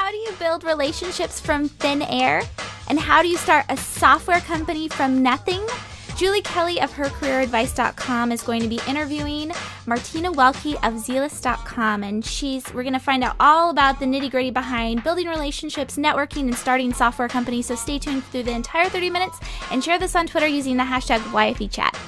How do you build relationships from thin air? And how do you start a software company from nothing? Julie Kelly of HerCareerAdvice.com is going to be interviewing Martina Welke of Zealous.com, and we're going to find out all about the nitty-gritty behind building relationships, networking, and starting software companies. So stay tuned through the entire 30 minutes and share this on Twitter using the hashtag YFEchat.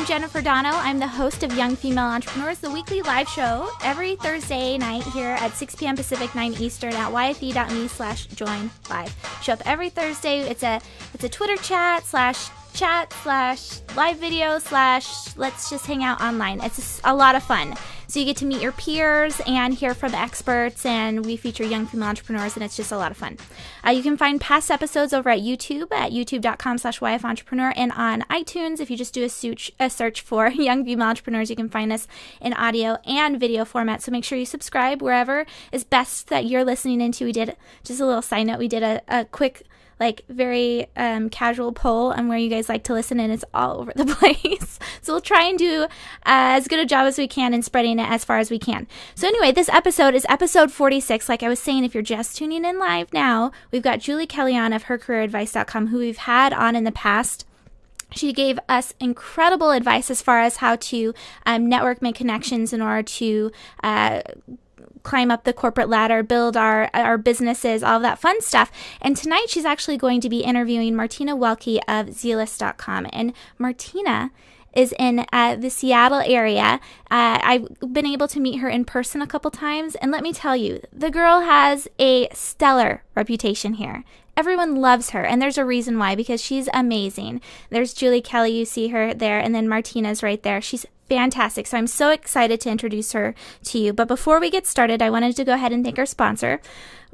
Jennifer Dono. I'm the host of Young Female Entrepreneurs, the weekly live show every Thursday night here at 6 p.m. Pacific, 9 Eastern at yfe.me/join live. Show up every Thursday. It's a Twitter chat slash live video slash let's just hang out online. It's just a lot of fun. So you get to meet your peers and hear from experts, and we feature young female entrepreneurs, and it's just a lot of fun. You can find past episodes over at YouTube at youtube.com/yfentrepreneur, and on iTunes, if you just do a search for Young Female Entrepreneurs, you can find us in audio and video format. So make sure you subscribe wherever is best that you're listening into. We did, just a little side note, we did a quick, very casual poll on where you guys like to listen, and it's all over the place. So we'll try and do as good a job as we can in spreading it as far as we can. So anyway, this episode is episode 46. Like I was saying, if you're just tuning in live now, we've got Julie Kelly on of HerCareerAdvice.com, who we've had on in the past. She gave us incredible advice as far as how to network, make connections in order to climb up the corporate ladder, build our businesses, all of that fun stuff. And tonight she's actually going to be interviewing Martina Welke of Zealous.com. And Martina is in the Seattle area. I've been able to meet her in person a couple times, and let me tell you, the girl has a stellar reputation here. Everyone loves her, and there's a reason why, because she's amazing. There's Julie Kelly, you see her there, and then Martina's right there. She's fantastic. So I'm so excited to introduce her to you. But before we get started, I wanted to go ahead and thank our sponsor,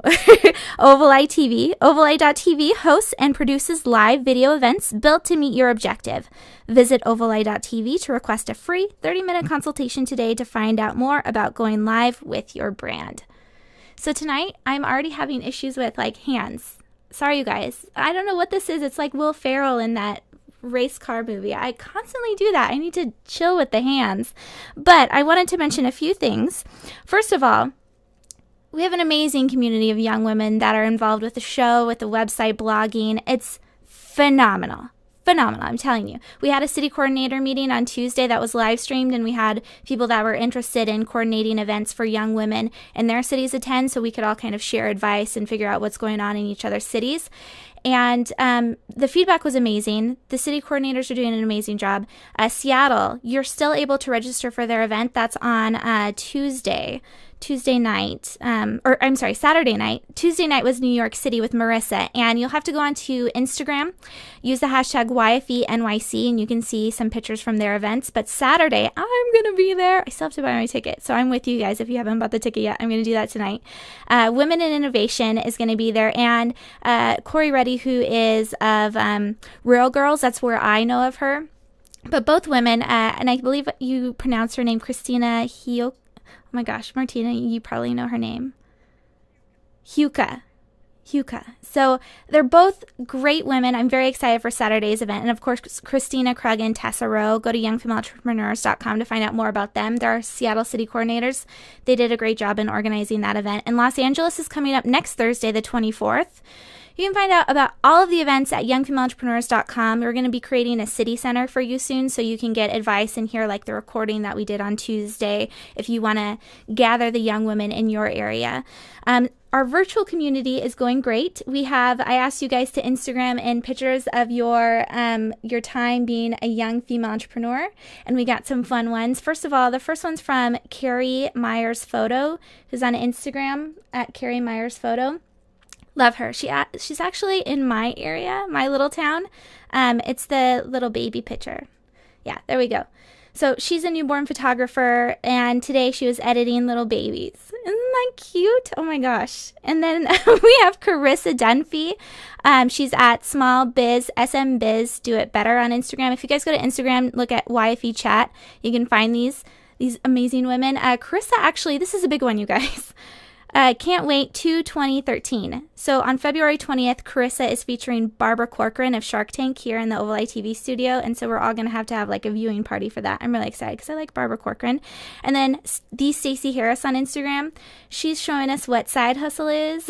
Ovaleye TV. Ovaleye.tv hosts and produces live video events built to meet your objective. Visit Ovaleye.tv to request a free 30-minute consultation today to find out more about going live with your brand. So tonight, I'm already having issues with hands. Sorry, you guys. I don't know what this is. It's like Will Ferrell in that race car movie. I constantly do that. I need to chill with the hands. But I wanted to mention a few things. First of all, we have an amazing community of young women that are involved with the show, with the website, blogging. It's phenomenal. Phenomenal, I'm telling you. We had a city coordinator meeting on Tuesday that was live streamed, and we had people that were interested in coordinating events for young women in their cities attend, so we could all kind of share advice and figure out what's going on in each other's cities. And the feedback was amazing. The city coordinators are doing an amazing job. Seattle, you're still able to register for their event. That's on Saturday night. Tuesday night was New York City with Marissa, and you'll have to go onto Instagram, use the hashtag YFENYC, and you can see some pictures from their events. But Saturday, I'm going to be there. I still have to buy my ticket, so I'm with you guys. If you haven't bought the ticket yet, I'm going to do that tonight. Women in Innovation is going to be there, and Corey Reddy, who is of Rural Girls, that's where I know of her. But both women, and I believe you pronounce her name Christina Hioka. Oh my gosh, Martina, you probably know her name. Heuka. So they're both great women. I'm very excited for Saturday's event. And of course, Christina Krug and Tessa Rowe. Go to youngfemaleentrepreneurs.com to find out more about them. They're our Seattle City coordinators. They did a great job in organizing that event. And Los Angeles is coming up next Thursday, the 24th. You can find out about all of the events at youngfemaleentrepreneurs.com. We're going to be creating a city center for you soon, so you can get advice and hear the recording that we did on Tuesday if you want to gather the young women in your area. Our virtual community is going great. I asked you guys to Instagram in pictures of your time being a young female entrepreneur, and we got some fun ones. First of all, the first one's from Carrie Myers Photo, who's on Instagram at Carrie Myers Photo. Love her. She's actually in my area, my little town. It's the little baby picture. Yeah, there we go. So she's a newborn photographer, and today she was editing little babies. Isn't that cute? Oh my gosh. And then we have Carissa Dunphy. She's at Small Biz, SM Biz, Do It Better on Instagram. If you guys go to Instagram, look at YFE Chat, you can find these amazing women. Carissa, actually, this is a big one, you guys. Can't wait to 2013. So on February 20th, Carissa is featuring Barbara Corcoran of Shark Tank here in the Oval Eye TV studio. And so we're all going to have like a viewing party for that. I'm really excited because I like Barbara Corcoran. And then the Stacey Harris on Instagram, she's showing us what side hustle is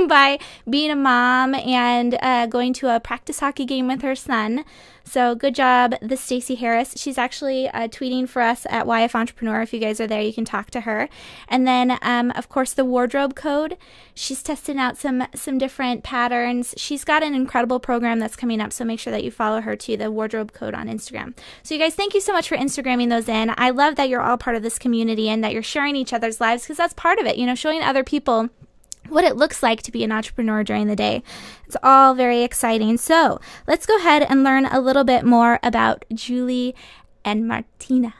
by being a mom and going to a practice hockey game with her son. So good job, the Stacey Harris. She's actually tweeting for us at YF Entrepreneur. If you guys are there, you can talk to her. And then, of course, the Wardrobe Code. She's testing out some different patterns. She's got an incredible program that's coming up, so make sure that you follow her too, the Wardrobe Code on Instagram. So you guys, thank you so much for Instagramming those in. I love that you're all part of this community and that you're sharing each other's lives, because that's part of it, showing other people what it looks like to be an entrepreneur during the day. It's all very exciting. So let's go ahead and learn a little bit more about Julie and Martina.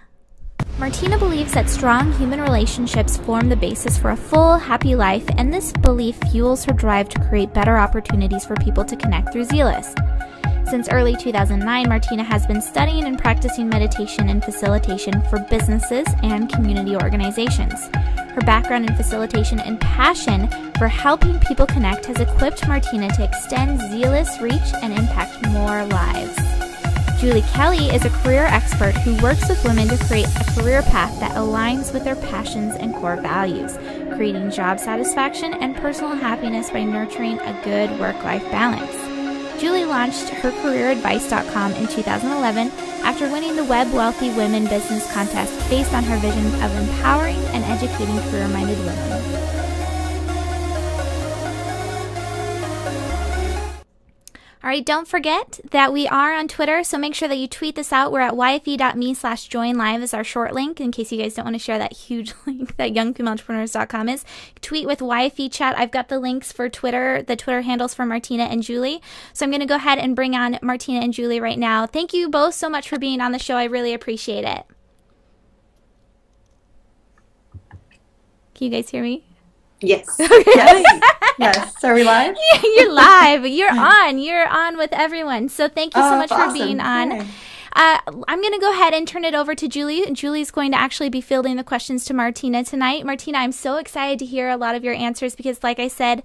Martina believes that strong human relationships form the basis for a full, happy life, and this belief fuels her drive to create better opportunities for people to connect through Zealist. Since early 2009, Martina has been studying and practicing meditation and facilitation for businesses and community organizations. Her background in facilitation and passion for helping people connect has equipped Martina to extend Zealist's reach and impact more lives. Julie Kelly is a career expert who works with women to create a career path that aligns with their passions and core values, creating job satisfaction and personal happiness by nurturing a good work-life balance. Julie launched hercareeradvice.com in 2011 after winning the Web Wealthy Women Business Contest based on her vision of empowering and educating career-minded women. All right, don't forget that we are on Twitter, so make sure that you tweet this out. We're at yfe.me/joinlive is our short link, in case you guys don't want to share that huge link that youngfemaleentrepreneurs.com is. Tweet with YFE Chat. I've got the links for Twitter, the Twitter handles for Martina and Julie. So I'm going to go ahead and bring on Martina and Julie right now. Thank you both so much for being on the show. I really appreciate it. Can you guys hear me? Yes. Okay. Yes. Are we live? Yeah, you're live. You're on. You're on with everyone. So thank you so much for being on. Hi. I'm going to go ahead and turn it over to Julie. Julie's going to actually be fielding the questions to Martina tonight. Martina, I'm so excited to hear a lot of your answers because, like I said,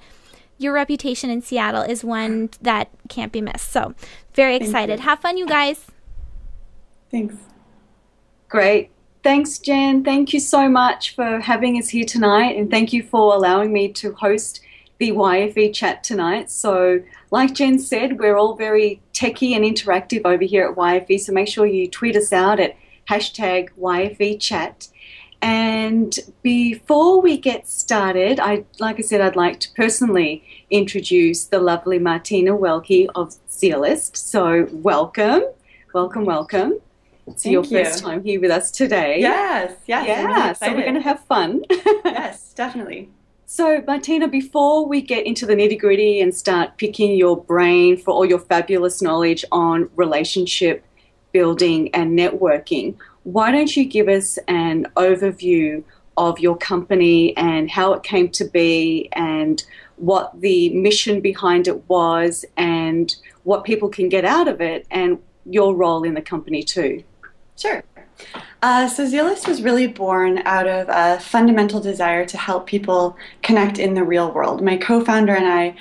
your reputation in Seattle is one that can't be missed. So very excited. Have fun, you guys. Thanks. Great. Thanks, Jen. Thank you so much for having us here tonight, and thank you for allowing me to host the YFE chat tonight. So like Jen said, we're all very techie and interactive over here at YFE, so make sure you tweet us out at hashtag YFE chat. And before we get started, like I said, I'd like to personally introduce the lovely Martina Welke of Zealist. So welcome, welcome, welcome. It's your first time here with us today. Yes. Yeah, so we're going to have fun. Yes, definitely. So, Martina, before we get into the nitty-gritty and start picking your brain for all your fabulous knowledge on relationship building and networking, why don't you give us an overview of your company and how it came to be and what the mission behind it was and what people can get out of it and your role in the company too? Sure. So Zealist was really born out of a fundamental desire to help people connect in the real world. My co-founder and I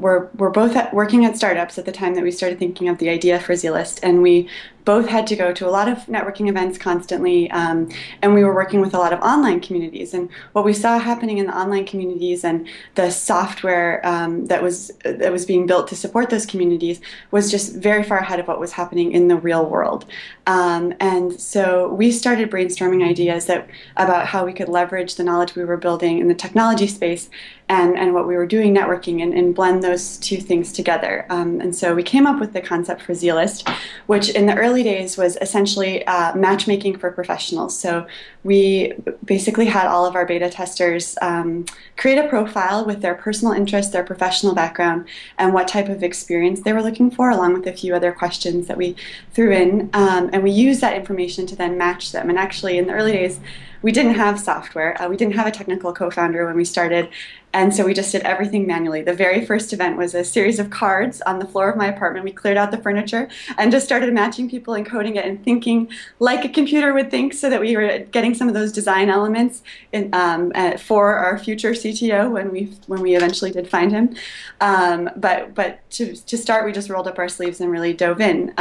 were both working at startups at the time that we started thinking of the idea for Zealist, and we both had to go to a lot of networking events constantly, and we were working with a lot of online communities. And what we saw happening in the online communities and the software that was being built to support those communities was just very far ahead of what was happening in the real world. And so we started brainstorming ideas about how we could leverage the knowledge we were building in the technology space and what we were doing networking and blend those two things together. And so we came up with the concept for Zealist, which in the early early days was essentially matchmaking for professionals. So we basically had all of our beta testers create a profile with their personal interests, their professional background, and what type of experience they were looking for, along with a few other questions that we threw in. And we used that information to then match them. And actually, in the early days, we didn't have software. We didn't have a technical co-founder when we started. And so we just did everything manually. The very first event was a series of cards on the floor of my apartment. We cleared out the furniture and just started matching people and coding it and thinking like a computer would think, so that we were getting some of those design elements in, for our future CTO when we eventually did find him. But to start, we just rolled up our sleeves and really dove in.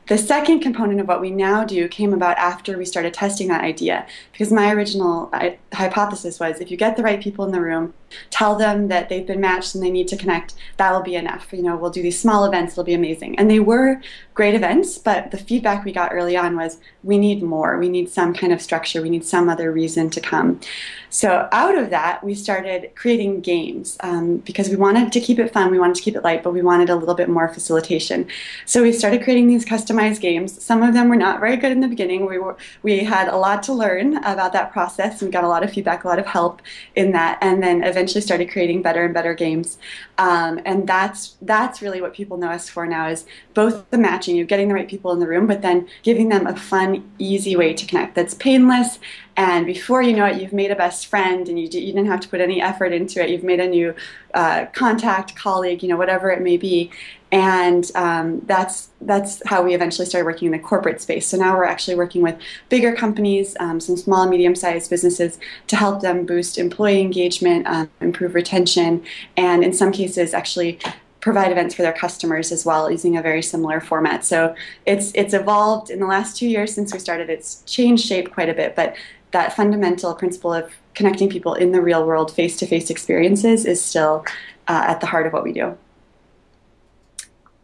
The second component of what we now do came about after we started testing that idea, because my original hypothesis was, if you get the right people in the room, tell them that they've been matched and they need to connect, that will be enough. You know, we'll do these small events, it'll be amazing. And they were great events, but the feedback we got early on was, we need more, we need some kind of structure, we need some other reason to come. So out of that, we started creating games because we wanted to keep it fun, we wanted to keep it light, but we wanted a little bit more facilitation. So we started creating these customized games. Some of them were not very good in the beginning. We had a lot to learn about that process, and we got a lot of feedback, a lot of help in that, and then eventually started creating better and better games. And that's really what people know us for now, is both the matching, you getting the right people in the room, but then giving them a fun, easy way to connect that's painless. And before you know it, you've made a best friend, and you didn't have to put any effort into it. You've made a new contact, colleague, you know, whatever it may be. And that's how we eventually started working in the corporate space. So now we're actually working with bigger companies, some small and medium-sized businesses, to help them boost employee engagement, improve retention, and in some cases actually provide events for their customers as well, using a very similar format. So it's evolved in the last 2 years since we started. It's changed shape quite a bit, but that fundamental principle of connecting people in the real world, face-to-face experiences, is still at the heart of what we do.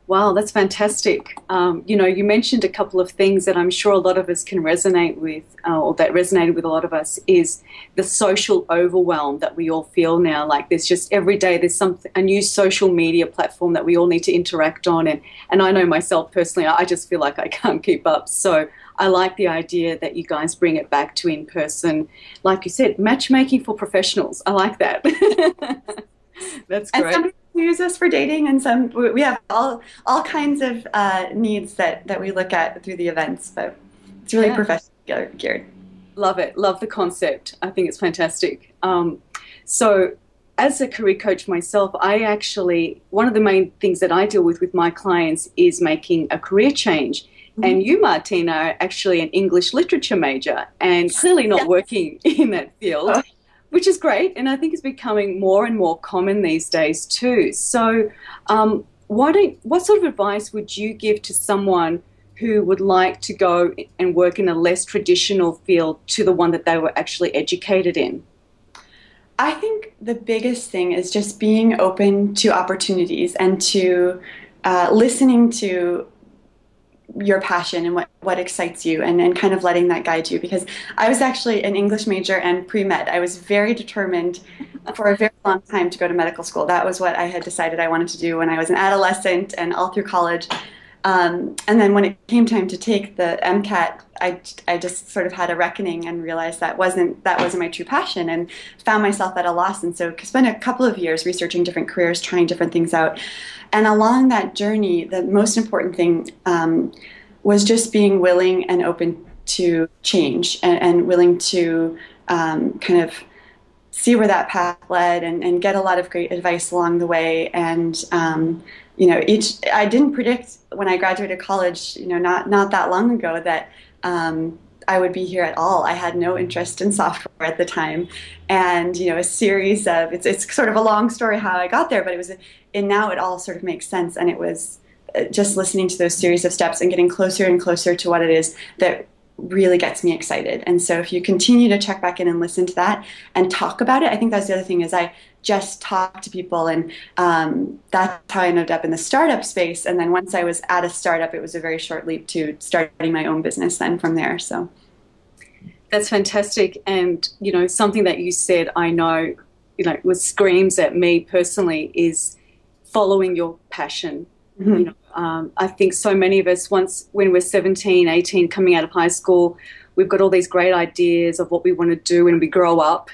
Wow, that's fantastic. You know, you mentioned a couple of things that I'm sure a lot of us can resonate with, or that resonated with a lot of us, is the social overwhelm that we all feel now. Like, there's just every day there's a new social media platform that we all need to interact on. And I know myself personally, I just feel like I can't keep up. So I like the idea that you guys bring it back to in-person. Like you said, matchmaking for professionals. I like that. That's great. And use us for dating, and we have all kinds of needs that we look at through the events, but it's really professionally geared. Love it. Love the concept. I think it's fantastic. So as a career coach myself, one of the main things that I deal with my clients is making a career change. Mm-hmm. And you, Martina, are actually an English literature major and clearly not working in that field. Oh. Which is great, and I think it's becoming more and more common these days too. So what sort of advice would you give to someone who would like to go and work in a less traditional field to the one that they were actually educated in? I think the biggest thing is just being open to opportunities and to listening to your passion and what excites you, and kind of letting that guide you. Because I was actually an English major and pre-med. I was very determined for a very long time to go to medical school. That was what I had decided I wanted to do when I was an adolescent and all through college. And then when it came time to take the MCAT, I just sort of had a reckoning and realized that wasn't my true passion, and found myself at a loss. And so spent a couple of years researching different careers, trying different things out. And along that journey, the most important thing was just being willing and open to change, and willing to kind of see where that path led, and get a lot of great advice along the way. And you know, I didn't predict when I graduated college, you know, not that long ago, that I would be here at all. I had no interest in software at the time, and you know, a series of it's sort of a long story how I got there, but and now it all sort of makes sense. And it was just listening to those series of steps and getting closer and closer to what it is that really gets me excited. And so if you continue to check back in and listen to that and talk about it, I think that's the other thing, is I just talk to people, and that's how I ended up in the startup space. And then once I was at a startup, it was a very short leap to starting my own business then from there. So that's fantastic. And you know, something that you said, I know, you know, what screams at me personally is following your passion. Mm-hmm. I think so many of us, once when we're 17, 18, coming out of high school, we've got all these great ideas of what we want to do when we grow up,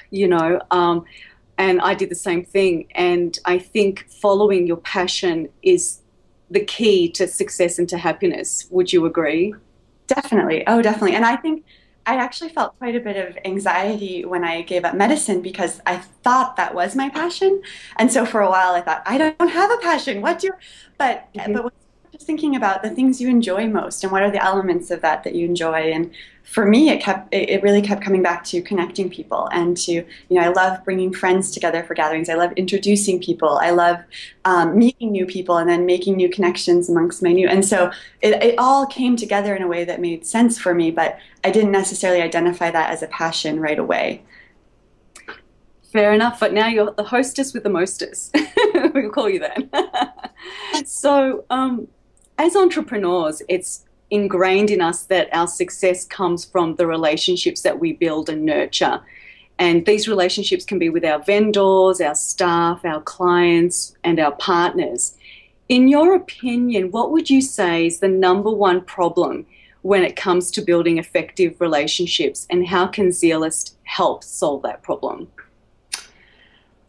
and I did the same thing. And I think following your passion is the key to success and to happiness. Would you agree? Definitely. Oh, definitely. And I think I actually felt quite a bit of anxiety when I gave up medicine because I thought that was my passion. And so for a while I thought, I don't have a passion. What do you? But when just thinking about the things you enjoy most and what are the elements of that that you enjoy. And for me, it really kept coming back to connecting people and to, I love bringing friends together for gatherings. I love introducing people. I love meeting new people and then making new connections amongst my new. And so it all came together in a way that made sense for me, but I didn't necessarily identify that as a passion right away. Fair enough, but now you're the hostess with the mostess. We'll call you that. So, as entrepreneurs, it's ingrained in us that our success comes from the relationships that we build and nurture. And these relationships can be with our vendors, our staff, our clients, and our partners. In your opinion, what would you say is the number one problem when it comes to building effective relationships, and how can Zealist help solve that problem?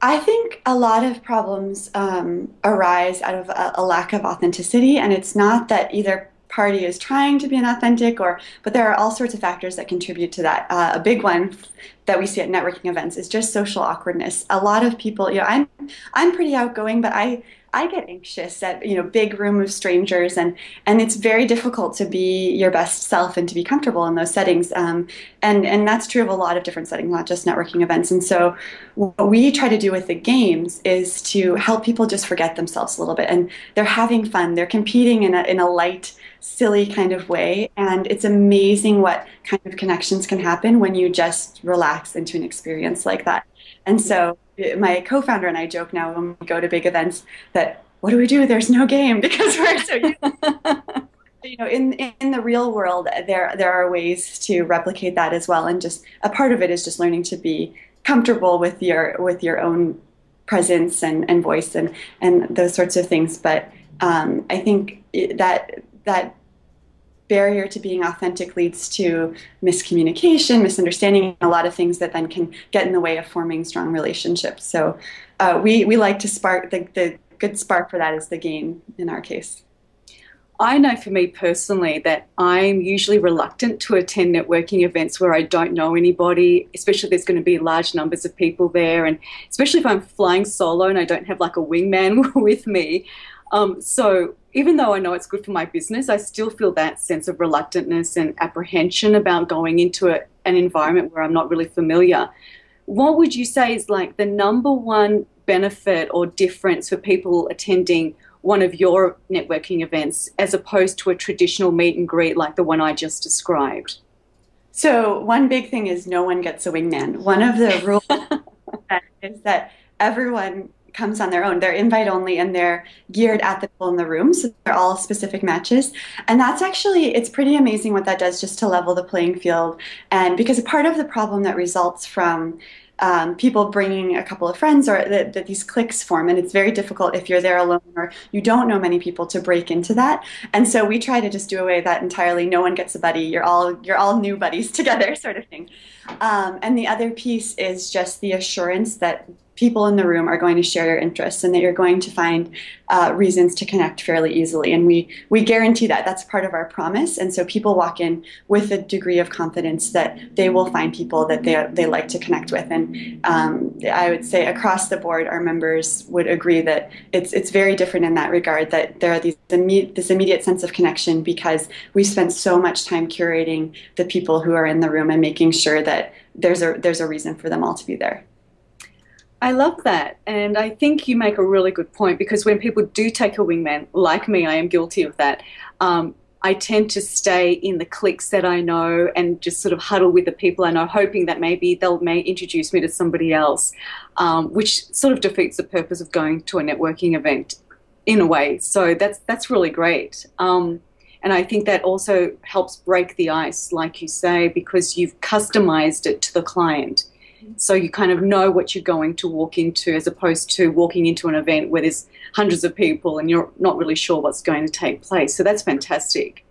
I think a lot of problems arise out of a lack of authenticity, and it's not that either party is trying to be inauthentic, but there are all sorts of factors that contribute to that. A big one that we see at networking events is just social awkwardness. A lot of people, I'm pretty outgoing, but I get anxious at big room of strangers, and it's very difficult to be your best self and to be comfortable in those settings. And that's true of a lot of different settings, not just networking events. And so what we try to do with the games is to help people just forget themselves a little bit, and they're having fun. They're competing in a light, silly kind of way, and it's amazing what kind of connections can happen when you just relax into an experience like that. And so my co-founder and I joke now when we go to big events that, what do we do? There's no game, because we're so used to, in the real world, there are ways to replicate that as well. And just a part of it is just learning to be comfortable with your own presence and voice and those sorts of things. But I think that barrier to being authentic leads to miscommunication, misunderstanding, a lot of things that then can get in the way of forming strong relationships. So we like to spark, the good spark for that is the game in our case. I know for me personally that I'm usually reluctant to attend networking events where I don't know anybody, especially if there's going to be large numbers of people there, and especially if I'm flying solo and I don't have like a wingman with me. So even though I know it's good for my business, I still feel that sense of reluctantness and apprehension about going into an environment where I'm not really familiar. What would you say is like the number one benefit or difference for people attending one of your networking events as opposed to a traditional meet and greet like the one I just described? So one big thing is no one gets a wingman. One of the rules is that everyone comes on their own. They're invite only, and they're geared at the people in the room, so they're all specific matches. And that's actually, it's pretty amazing what that does just to level the playing field. And because a part of the problem that results from people bringing a couple of friends, or that these cliques form, and it's very difficult if you're there alone or you don't know many people to break into that. And so we try to just do away with that entirely. No one gets a buddy. You're all new buddies together, sort of thing. And the other piece is just the assurance that people in the room are going to share your interests and that you're going to find reasons to connect fairly easily. And we guarantee that. That's part of our promise. And so people walk in with a degree of confidence that they will find people that they like to connect with. And I would say across the board, our members would agree that it's very different in that regard, that there are this immediate sense of connection because we spent so much time curating the people who are in the room and making sure that there's a reason for them all to be there. I love that, and I think you make a really good point, because when people do take a wingman, like me, I am guilty of that. I tend to stay in the cliques that I know and just sort of huddle with the people I know, hoping that maybe they may introduce me to somebody else, which sort of defeats the purpose of going to a networking event in a way. So that's really great. And I think that also helps break the ice, like you say, because you've customized it to the client. so you kind of know what you're going to walk into, as opposed to walking into an event where there's hundreds of people and you're not really sure what's going to take place. So that's fantastic.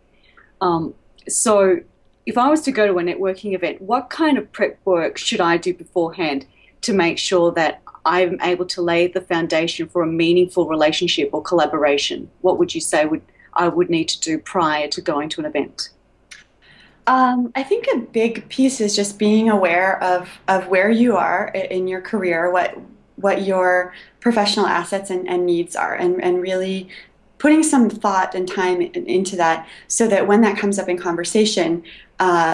So if I was to go to a networking event, what kind of prep work should I do beforehand to make sure that I'm able to lay the foundation for a meaningful relationship or collaboration? What would you say I would need to do prior to going to an event? I think a big piece is just being aware of where you are in your career, what your professional assets and needs are, and really putting some thought and time into that, so that when that comes up in conversation,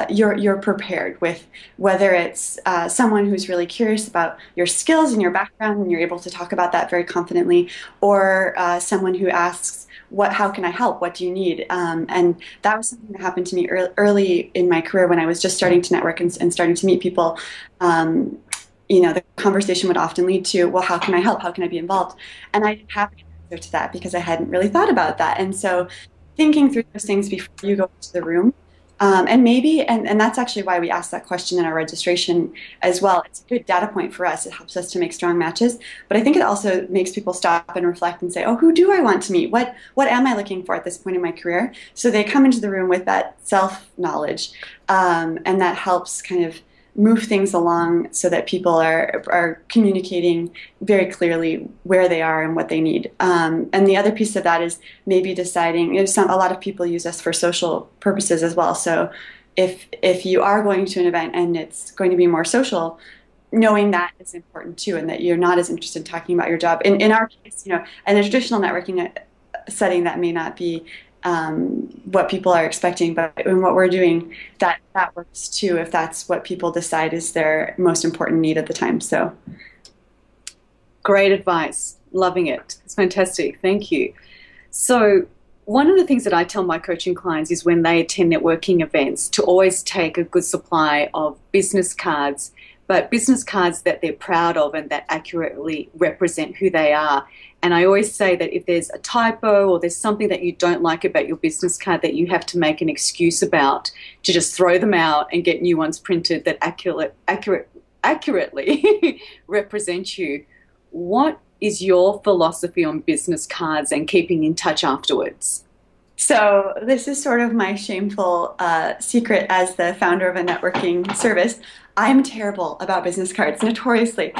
you're prepared with, whether it's someone who's really curious about your skills and your background and you're able to talk about that very confidently, or someone who asks, how can I help? What do you need? And that was something that happened to me early in my career when I was just starting to network and starting to meet people. The conversation would often lead to, well, how can I help? How can I be involved? And I didn't have an answer to that because I hadn't really thought about that. And so thinking through those things before you go into the room, and that's actually why we asked that question in our registration as well. It's a good data point for us. It helps us to make strong matches. But I think it also makes people stop and reflect and say, oh, who do I want to meet? What am I looking for at this point in my career? So they come into the room with that self-knowledge, and that helps kind of move things along so that people are communicating very clearly where they are and what they need. And the other piece of that is maybe deciding, a lot of people use us for social purposes as well. So if you are going to an event and it's going to be more social, knowing that is important too, and that you're not as interested in talking about your job. In our case, in a traditional networking setting, that may not be what people are expecting, but in what we're doing, that works too, if that's what people decide is their most important need at the time. So great advice. Loving it. It's fantastic. Thank you. So one of the things that I tell my coaching clients is when they attend networking events to always take a good supply of business cards, but business cards that they're proud of and that accurately represent who they are. And I always say that if there's a typo or there's something that you don't like about your business card that you have to make an excuse about, to just throw them out and get new ones printed that accurately represent you. What is your philosophy on business cards and keeping in touch afterwards? So this is sort of my shameful secret as the founder of a networking service. I'm terrible about business cards, notoriously.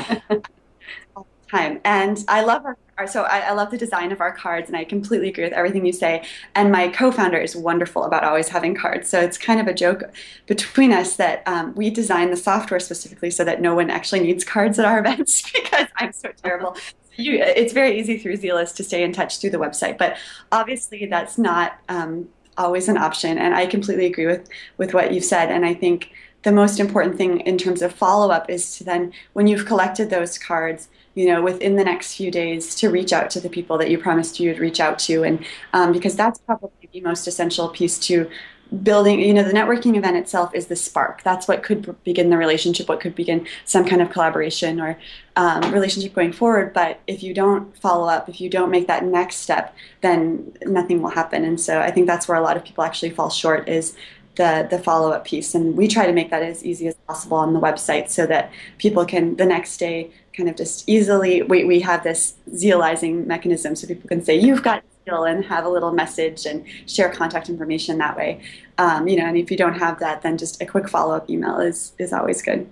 All the time. And I love I love the design of our cards, and I completely agree with everything you say. And my co-founder is wonderful about always having cards. So it's kind of a joke between us that we design the software specifically so that no one actually needs cards at our events because I'm so terrible. It's very easy through Zealous to stay in touch through the website, but obviously that's not always an option. And I completely agree with what you've said. And I think the most important thing in terms of follow-up is to then, when you've collected those cards, within the next few days, to reach out to the people that you promised you'd reach out to. And because that's probably the most essential piece to building, the networking event itself is the spark. That's what could begin the relationship, what could begin some kind of collaboration or relationship going forward. But if you don't follow up, if you don't make that next step, then nothing will happen. And so I think that's where a lot of people actually fall short, is the follow-up piece. And we try to make that as easy as possible on the website so that people can, the next day, kind of just easily, we have this zealizing mechanism so people can say, you've got Zeal, and have a little message and share contact information that way. And if you don't have that, then just a quick follow-up email is always good.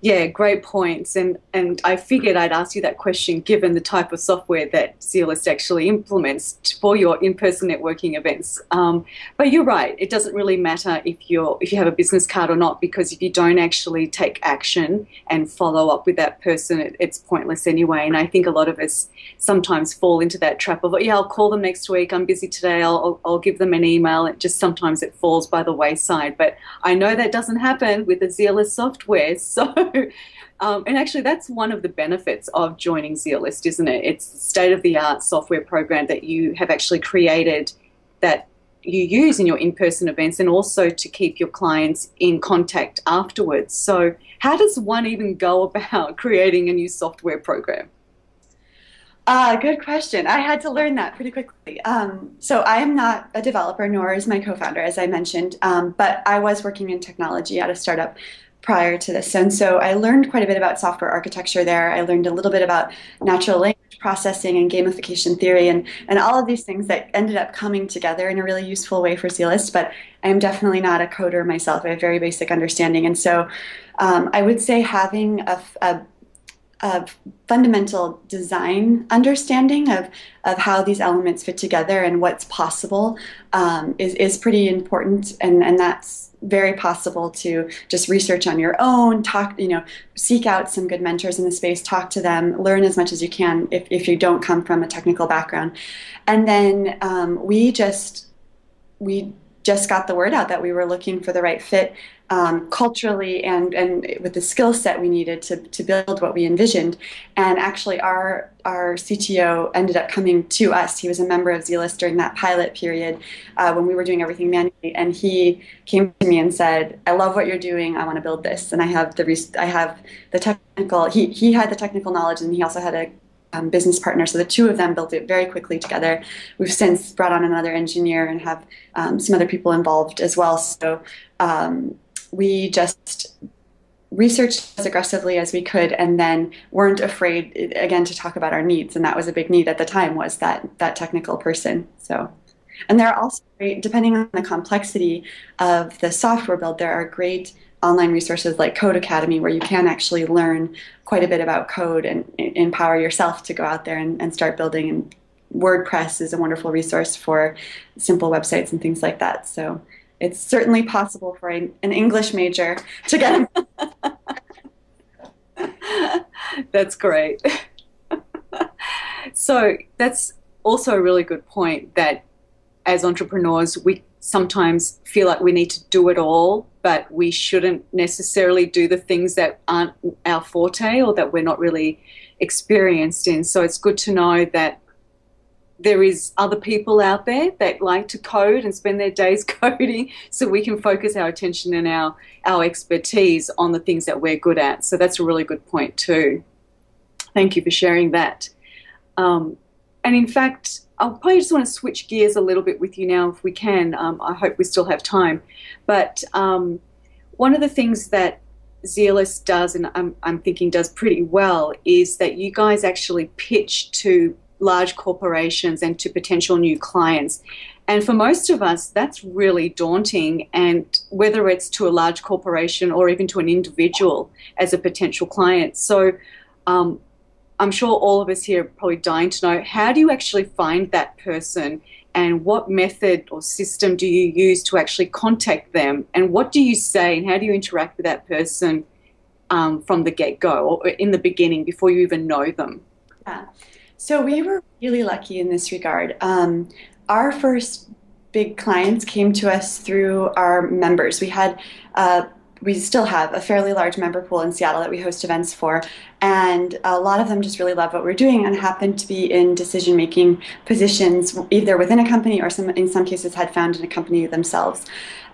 Yeah, great points. And I figured I'd ask you that question given the type of software that Zealous actually implements for your in-person networking events. But you're right. It doesn't really matter if you have a business card or not, because if you don't actually take action and follow up with that person, it's pointless anyway. And I think a lot of us sometimes fall into that trap of, yeah, I'll call them next week. I'm busy today. I'll give them an email. Sometimes it falls by the wayside. But I know that doesn't happen with the Zealous software. So and actually, that's one of the benefits of joining Zealous, isn't it? It's the state-of-the-art software program that you have actually created that you use in your in-person events, and also to keep your clients in contact afterwards. So how does one even go about creating a new software program? Good question. I had to learn that pretty quickly. So I am not a developer, nor is my co-founder, as I mentioned, but I was working in technology at a startup prior to this. And so I learned quite a bit about software architecture there. I learned a little bit about natural language processing and gamification theory and all of these things that ended up coming together in a really useful way for Zealist. But I am definitely not a coder myself. I have very basic understanding. And so I would say having a fundamental design understanding of how these elements fit together and what's possible is pretty important, and that's very possible to just research on your own, seek out some good mentors in the space, talk to them, learn as much as you can if you don't come from a technical background. And then we just got the word out that we were looking for the right fit culturally and with the skill set we needed to build what we envisioned. And actually our CTO ended up coming to us. He was a member of Zealist during that pilot period when we were doing everything manually, and he came to me and said, "I love what you're doing. I want to build this." And I have the technical. He had the technical knowledge, and he also had a business partner. So the two of them built it very quickly together. We've since brought on another engineer and have some other people involved as well. So we just researched as aggressively as we could, and then weren't afraid, again, to talk about our needs. And that was a big need at the time, was that technical person. So, and there are also great, depending on the complexity of the software build, there are great online resources like Code Academy, where you can actually learn quite a bit about code and empower yourself to go out there and start building. And WordPress is a wonderful resource for simple websites and things like that. So it's certainly possible for an English major to get. That's great. So that's also a really good point, that as entrepreneurs, we sometimes feel like we need to do it all, but we shouldn't necessarily do the things that aren't our forte or that we're not really experienced in. So it's good to know that there is other people out there that like to code and spend their days coding, so we can focus our attention and our expertise on the things that we're good at. So that's a really good point too. Thank you for sharing that. And in fact, I'll probably just want to switch gears a little bit with you now if we can. I hope we still have time. But one of the things that Zealist does, and I'm thinking does pretty well, is that you guys actually pitch to large corporations and to potential new clients. And for most of us, that's really daunting. And whether it's to a large corporation or even to an individual as a potential client. So I'm sure all of us here are probably dying to know, how do you actually find that person, and what method or system do you use to actually contact them, and what do you say, and how do you interact with that person from the get-go or in the beginning before you even know them? Yeah. So we were really lucky in this regard. Our first big clients came to us through our members. We still have a fairly large member pool in Seattle that we host events for, and a lot of them just really love what we're doing and happen to be in decision-making positions, either within a company or in some cases had founded a company themselves.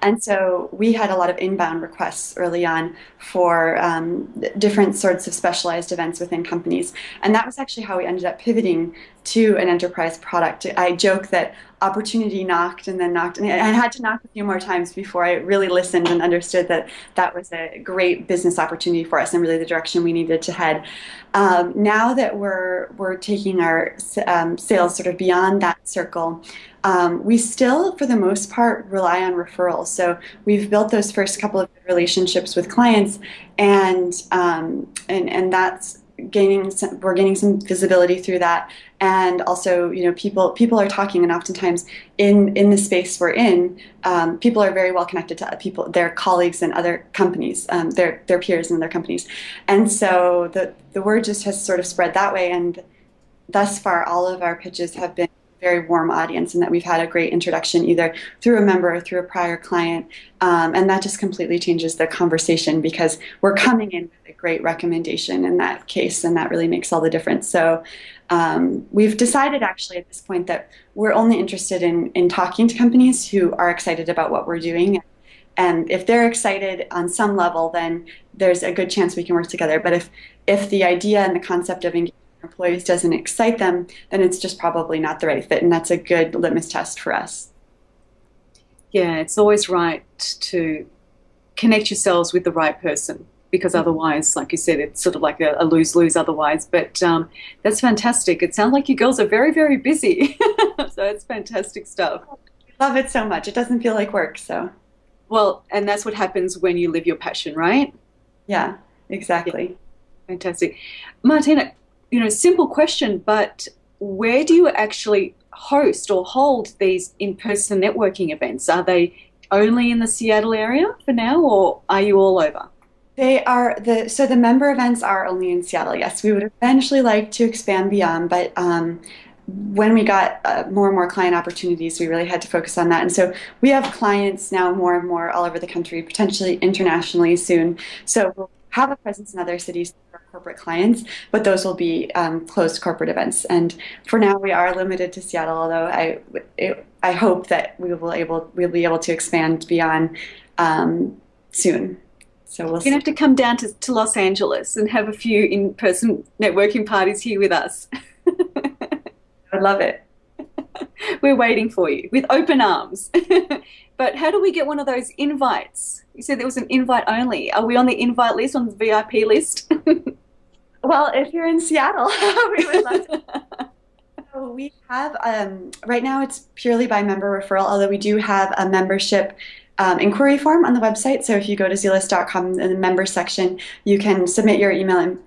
And so we had a lot of inbound requests early on for different sorts of specialized events within companies. And that was actually how we ended up pivoting to an enterprise product. I joke that opportunity knocked and then knocked, and I had to knock a few more times before I really listened and understood that that was a great business opportunity for us and really the direction we needed to head. Now that we're taking our sales sort of beyond that circle, we still, for the most part, rely on referrals. So we've built those first couple of relationships with clients, and that's we're gaining some visibility through that. And also, people are talking, and oftentimes in the space we're in, people are very well connected to their colleagues and other companies, their peers in their companies. And so the word just has sort of spread that way. And thus far, all of our pitches have been very warm audience, and that we've had a great introduction either through a member or through a prior client, and that just completely changes the conversation because we're coming in with a great recommendation in that case, and that really makes all the difference. So we've decided actually at this point that we're only interested in talking to companies who are excited about what we're doing, and if they're excited on some level, then there's a good chance we can work together. But if the idea and the concept of engaging employees doesn't excite them, then it's just probably not the right fit, and that's a good litmus test for us. Yeah, it's always right to connect yourselves with the right person, because otherwise, like you said, it's sort of like a lose-lose otherwise. But that's fantastic. It sounds like you girls are very, very busy. So it's fantastic stuff. I love it so much. It doesn't feel like work, so. Well, and that's what happens when you live your passion, right? Yeah, exactly. Yeah. Fantastic. Martina, simple question, but where do you actually host or hold these in-person networking events? Are they only in the Seattle area for now, or are you all over? They are so the member events are only in Seattle. Yes, we would eventually like to expand beyond, but when we got more and more client opportunities, we really had to focus on that. And so we have clients now more and more all over the country, potentially internationally soon. So we'll have a presence in other cities for corporate clients, but those will be closed corporate events. And for now, we are limited to Seattle, although I hope that we'll be able to expand beyond soon. So You're going to have to come down to Los Angeles and have a few in-person networking parties here with us. I love it. We're waiting for you with open arms. But how do we get one of those invites? You said there was an invite only. Are we on the invite list, on the VIP list? Well, if you're in Seattle, we would love to. So we have, right now it's purely by member referral, although we do have a membership inquiry form on the website. So if you go to zealous.com in the member section, you can submit your email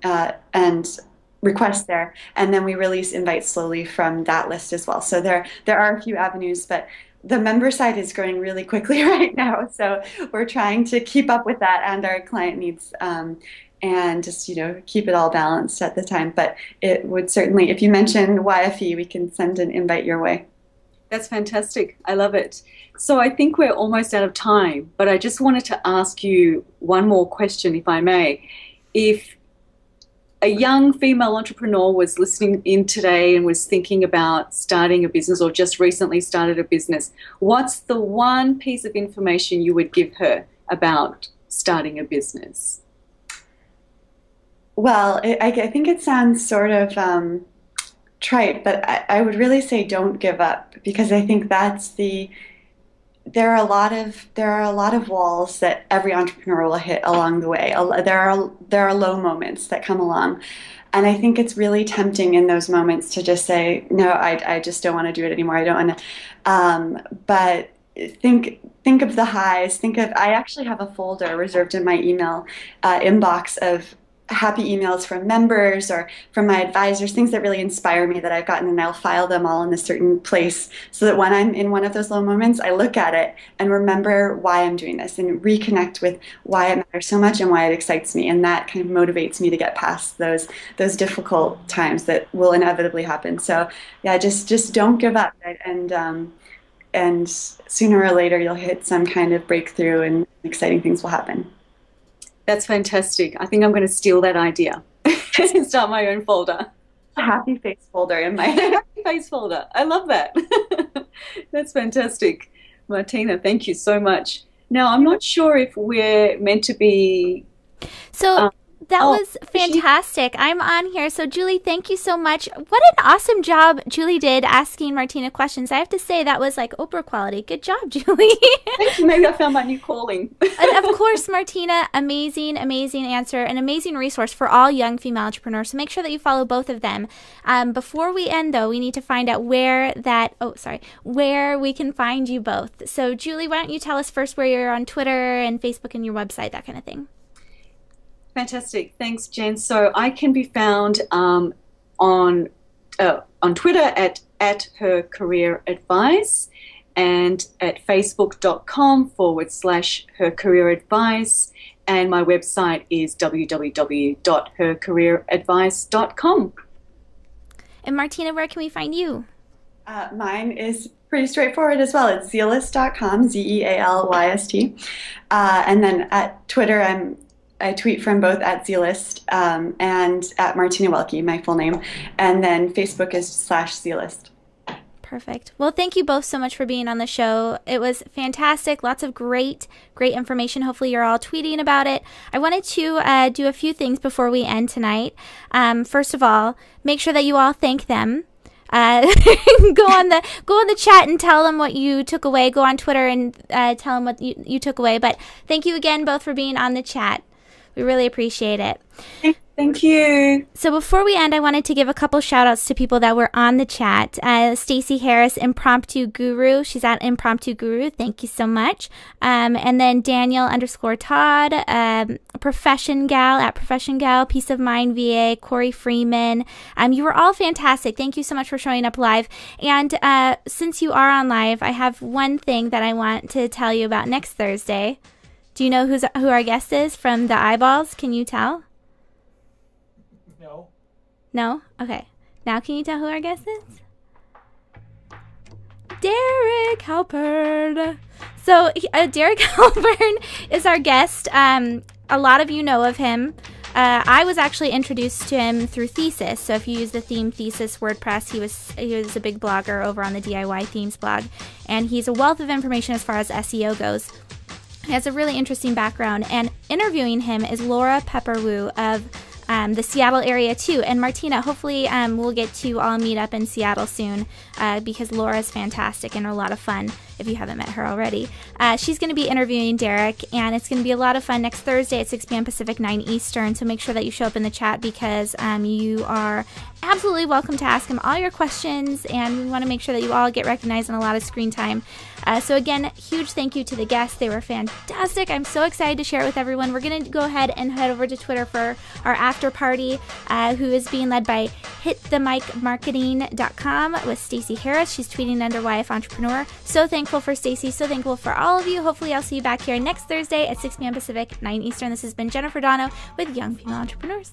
and request there, and then we release invites slowly from that list as well. So there are a few avenues, but the member side is growing really quickly right now. So we're trying to keep up with that and our client needs, and just keep it all balanced at the time. But it would certainly, if you mention YFE, we can send an invite your way. That's fantastic. I love it. So I think we're almost out of time, but I just wanted to ask you one more question, if I may. If a young female entrepreneur was listening in today and was thinking about starting a business or just recently started a business, what's the one piece of information you would give her about starting a business? Well, I think it sounds sort of trite, but I would really say don't give up, because I think there are a lot of walls that every entrepreneur will hit along the way. There are low moments that come along, and I think it's really tempting in those moments to just say, no, I just don't want to do it anymore. I don't want to. But think of the highs. I actually have a folder reserved in my email inbox of happy emails from members or from my advisors, things that really inspire me that I've gotten, and I'll file them all in a certain place so that when I'm in one of those low moments, I look at it and remember why I'm doing this and reconnect with why it matters so much and why it excites me. And that kind of motivates me to get past those difficult times that will inevitably happen. So yeah, just don't give up, and sooner or later you'll hit some kind of breakthrough and exciting things will happen. That's fantastic. I think I'm going to steal that idea and start my own folder. A happy face folder in my happy face folder. I love that. That's fantastic. Martina, thank you so much. Now, I'm not sure if we're meant to be... So that was fantastic. I'm on here. So, Julie, thank you so much. What an awesome job Julie did asking Martina questions. I have to say that was like Oprah quality. Good job, Julie. Thank you. Maybe I found my new calling. And of course, Martina, amazing, amazing answer, an amazing resource for all young female entrepreneurs. So make sure that you follow both of them. Before we end, though, we need to find out where we can find you both. So, Julie, why don't you tell us first where you're on Twitter and Facebook and your website, that kind of thing. Fantastic. Thanks, Jen. So I can be found on Twitter at Her Career Advice, and at facebook.com/Her Career Advice, and my website is www.hercareeradvice.com. And Martina, where can we find you? Mine is pretty straightforward as well. It's zealyst.com, ZEALYST. And then at Twitter, I tweet from both at Zealyst and at Martina Welke, my full name. And then Facebook is /Zealyst. Perfect. Well, thank you both so much for being on the show. It was fantastic. Lots of great information. Hopefully you're all tweeting about it. I wanted to do a few things before we end tonight. First of all, make sure that you all thank them go on the chat and tell them what you took away. Go on Twitter and tell them what you took away. But thank you again both for being on the chat. We really appreciate it. Thank you. So before we end, I wanted to give a couple shout outs to people that were on the chat. Stacey Harris, Impromptu Guru. She's at Impromptu Guru. Thank you so much. And then Daniel _Todd, Profession Gal at Profession Gal, Peace of Mind VA, Corey Freeman. You were all fantastic. Thank you so much for showing up live. And since you are on live, I have one thing that I want to tell you about next Thursday. Do you know who our guest is from the Eyeballs? Can you tell? No. No? Okay. Now can you tell who our guest is? Derek Halpern. So Derek Halpern is our guest. A lot of you know of him. I was actually introduced to him through Thesis. So if you use the theme Thesis WordPress, he was a big blogger over on the DIY Themes blog. And he's a wealth of information as far as SEO goes. He has a really interesting background. And interviewing him is Laura Pepperwoo of the Seattle area too. And Martina, hopefully we'll get to all meet up in Seattle soon because Laura's fantastic and a lot of fun if you haven't met her already. She's going to be interviewing Derek, and it's going to be a lot of fun next Thursday at 6 p.m. Pacific, 9 Eastern. So make sure that you show up in the chat because you are absolutely welcome to ask him all your questions, and we want to make sure that you all get recognized in a lot of screen time. So again, huge thank you to the guests. They were fantastic. I'm so excited to share it with everyone. We're going to go ahead and head over to Twitter for our after party, who is being led by hitthemicmarketing.com with Stacey Harris. She's tweeting under YF Entrepreneur. So thankful for Stacey. So thankful for all of you. Hopefully I'll see you back here next Thursday at 6 p.m. Pacific, 9 Eastern. This has been Jennifer Dono with Young Female Entrepreneurs.